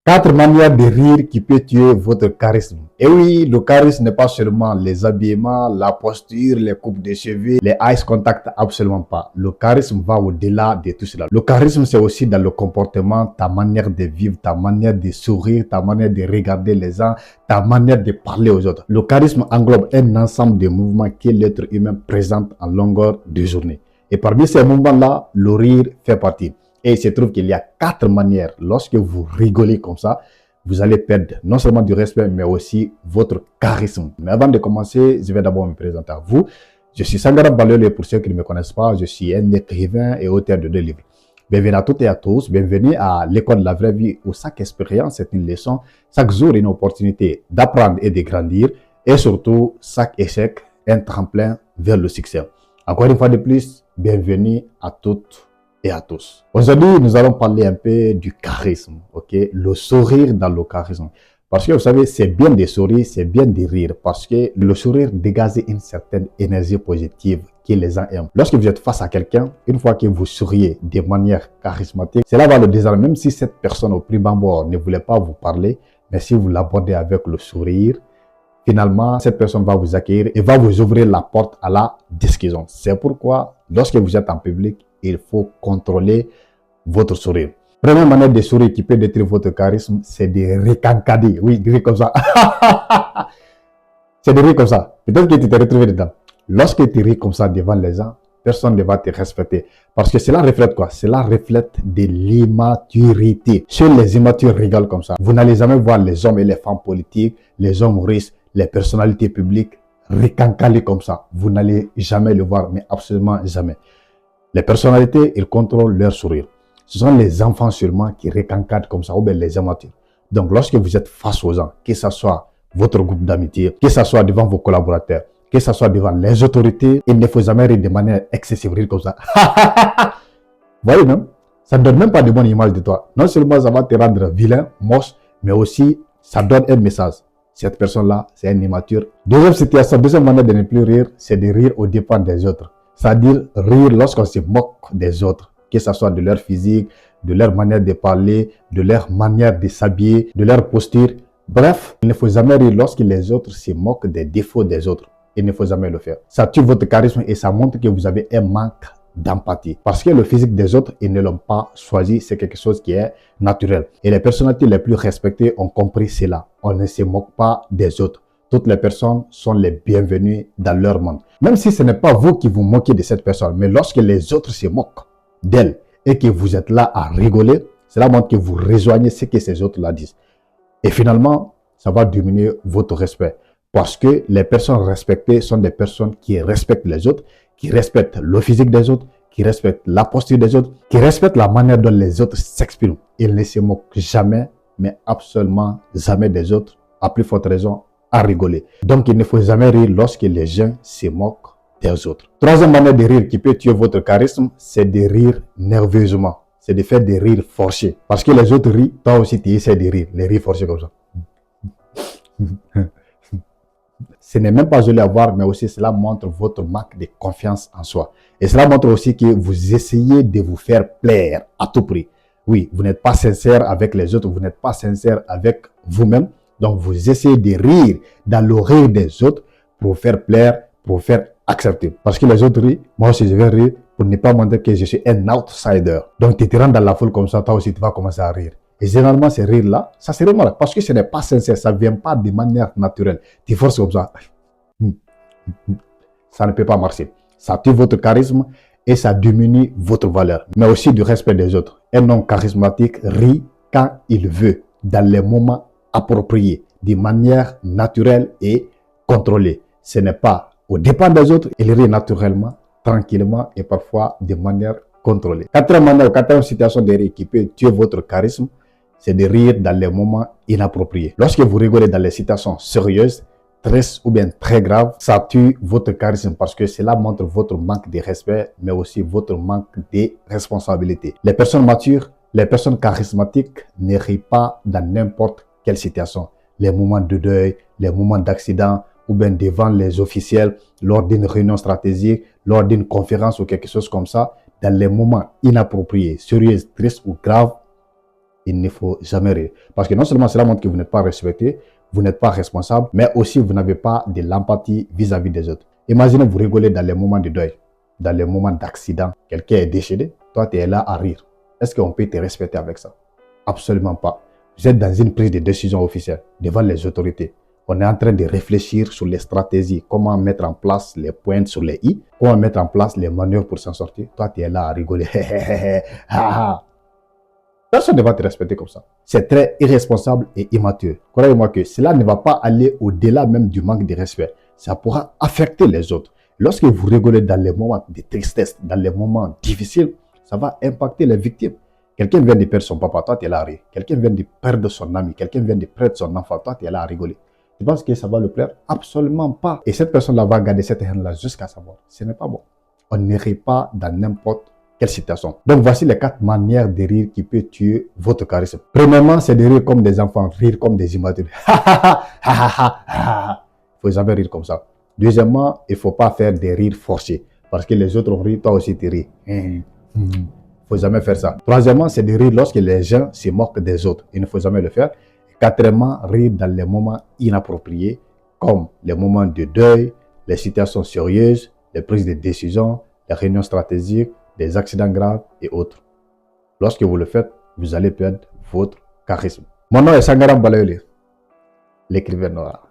Quatre manières de rire qui peut tuer votre charisme. Et oui, le charisme n'est pas seulement les habillements, la posture, les coupes de cheveux, les eyes contact, absolument pas. Le charisme va au-delà de tout cela. Le charisme, c'est aussi dans le comportement, ta manière de vivre, ta manière de sourire, ta manière de regarder les gens, ta manière de parler aux autres. Le charisme englobe un ensemble de mouvements que l'être humain présente en longueur de journée. Et parmi ces mouvements-là, le rire fait partie. Et il se trouve qu'il y a quatre manières. Lorsque vous rigolez comme ça, vous allez perdre non seulement du respect, mais aussi votre charisme. Mais avant de commencer, je vais d'abord me présenter à vous. Je suis Sangara Balole et pour ceux qui ne me connaissent pas, je suis un écrivain et auteur de 2 livres. Bienvenue à toutes et à tous, bienvenue à l'école de la vraie vie où chaque expérience est une leçon, chaque jour une opportunité d'apprendre et de grandir et surtout chaque échec un tremplin vers le succès. Encore une fois de plus, bienvenue à toutes et à tous. Aujourd'hui, nous allons parler un peu du charisme, ok? Le sourire dans le charisme. Parce que vous savez, c'est bien de sourire, c'est bien de rire, parce que le sourire dégage une certaine énergie positive que les gens aiment. Lorsque vous êtes face à quelqu'un, une fois que vous souriez de manière charismatique, cela va le désarmer, même si cette personne au prime abord ne voulait pas vous parler, mais si vous l'abordez avec le sourire, finalement, cette personne va vous accueillir et va vous ouvrir la porte à la discussion. C'est pourquoi, lorsque vous êtes en public, il faut contrôler votre sourire. Première manière de sourire qui peut détruire votre charisme, c'est de recancader. Oui, de rire comme ça. C'est de rire comme ça. Peut-être que tu t'es retrouvé dedans. Lorsque tu ris comme ça devant les gens, personne ne va te respecter. Parce que cela reflète quoi? Cela reflète de l'immaturité. Seuls les immatures rigolent comme ça. Vous n'allez jamais voir les hommes et les femmes politiques, les hommes riches, les personnalités publiques recancaler comme ça. Vous n'allez jamais le voir, mais absolument jamais. Les personnalités, ils contrôlent leur sourire. Ce sont les enfants seulement qui recancadent comme ça, ou bien les amateurs. Donc, lorsque vous êtes face aux gens, que ce soit votre groupe d'amitié, que ce soit devant vos collaborateurs, que ce soit devant les autorités, il ne faut jamais rire de manière excessive, rire comme ça. Vous voyez, non? Ça ne donne même pas de bonne image de toi. Non seulement ça va te rendre vilain, moche, mais aussi ça donne un message. Cette personne-là, c'est un immature. Deuxième situation, deuxième manière de ne plus rire, c'est de rire aux dépens des autres. C'est-à-dire rire lorsqu'on se moque des autres, que ce soit de leur physique, de leur manière de parler, de leur manière de s'habiller, de leur posture. Bref, il ne faut jamais rire lorsque les autres se moquent des défauts des autres. Il ne faut jamais le faire. Ça tue votre charisme et ça montre que vous avez un manque d'empathie. Parce que le physique des autres, ils ne l'ont pas choisi, c'est quelque chose qui est naturel. Et les personnalités les plus respectées ont compris cela. On ne se moque pas des autres. Toutes les personnes sont les bienvenues dans leur monde. Même si ce n'est pas vous qui vous moquez de cette personne, mais lorsque les autres se moquent d'elle et que vous êtes là à rigoler, cela montre que vous rejoignez ce que ces autres-là disent. Et finalement, ça va diminuer votre respect. Parce que les personnes respectées sont des personnes qui respectent les autres, qui respectent le physique des autres, qui respectent la posture des autres, qui respectent la manière dont les autres s'expriment. Ils ne se moquent jamais, mais absolument jamais des autres, à plus forte raison, à rigoler. Donc, il ne faut jamais rire lorsque les gens se moquent des autres. Troisième manière de rire qui peut tuer votre charisme, c'est de rire nerveusement. C'est de faire des rires forcés. Parce que les autres rient, toi aussi tu essaies de rire. Les rires forcés comme ça. Ce n'est même pas joli à voir, mais aussi cela montre votre manque de confiance en soi. Et cela montre aussi que vous essayez de vous faire plaire à tout prix. Oui, vous n'êtes pas sincère avec les autres, vous n'êtes pas sincère avec vous-même. Donc, vous essayez de rire dans le rire des autres pour vous faire plaire, pour vous faire accepter. Parce que les autres rient, moi aussi je vais rire pour ne pas montrer que je suis un outsider. Donc, tu te rends dans la foule comme ça, toi aussi tu vas commencer à rire. Et généralement, ces rires-là, ça se remarque parce que ce n'est pas sincère, ça ne vient pas de manière naturelle. Tu forces comme ça. Ça ne peut pas marcher. Ça tue votre charisme et ça diminue votre valeur. Mais aussi du respect des autres. Un homme charismatique rit quand il veut, dans les moments appropriés, de manière naturelle et contrôlée. Ce n'est pas au dépend des autres, il rit naturellement, tranquillement et parfois de manière contrôlée. Quatrième situation de rire qui peut tuer votre charisme, c'est de rire dans les moments inappropriés. Lorsque vous rigolez dans les situations sérieuses, tristes ou bien très graves, ça tue votre charisme parce que cela montre votre manque de respect, mais aussi votre manque de responsabilité. Les personnes matures, les personnes charismatiques ne rient pas dans n'importe quelle situation. Les moments de deuil, les moments d'accident, ou bien devant les officiels, lors d'une réunion stratégique, lors d'une conférence ou quelque chose comme ça, dans les moments inappropriés, sérieux, tristes ou graves, Il ne faut jamais rire. Parce que non seulement cela montre que vous n'êtes pas respecté, vous n'êtes pas responsable, mais aussi vous n'avez pas de l'empathie vis-à-vis des autres. Imaginez vous rigolez dans les moments de deuil, dans les moments d'accident. Quelqu'un est décédé, toi tu es là à rire. Est-ce qu'on peut te respecter avec ça? Absolument pas. Vous êtes dans une prise de décision officielle devant les autorités. On est en train de réfléchir sur les stratégies, comment mettre en place les pointes sur les i, comment mettre en place les manœuvres pour s'en sortir. Toi, tu es là à rigoler. Personne ne va te respecter comme ça. C'est très irresponsable et immature. Croyez-moi que cela ne va pas aller au-delà même du manque de respect. Ça pourra affecter les autres. Lorsque vous rigolez dans les moments de tristesse, dans les moments difficiles, ça va impacter les victimes. Quelqu'un vient de perdre son papa, toi tu es là à rire. Quelqu'un vient de perdre son ami, quelqu'un vient de perdre son enfant, toi tu es là à rigoler. Tu penses que ça va le plaire? Absolument pas. Et cette personne-là va garder cette haine-là jusqu'à sa mort. Ce n'est pas bon. On ne rit pas dans n'importe quelle situation. Donc voici les 4 manières de rire qui peuvent tuer votre charisme. Premièrement, c'est de rire comme des enfants, rire comme des immatures. Il ne faut jamais rire comme ça. Deuxièmement, il ne faut pas faire des rires forcés. Parce que les autres ont ri, toi aussi tu ris. Il ne faut jamais faire ça. Troisièmement, c'est de rire lorsque les gens se moquent des autres. Il ne faut jamais le faire. Quatrièmement, rire dans les moments inappropriés, comme les moments de deuil, les situations sérieuses, les prises de décision, les réunions stratégiques, des accidents graves et autres. Lorsque vous le faites, vous allez perdre votre charisme. Mon nom est Sangaram Balayoli, l'écrivain noir.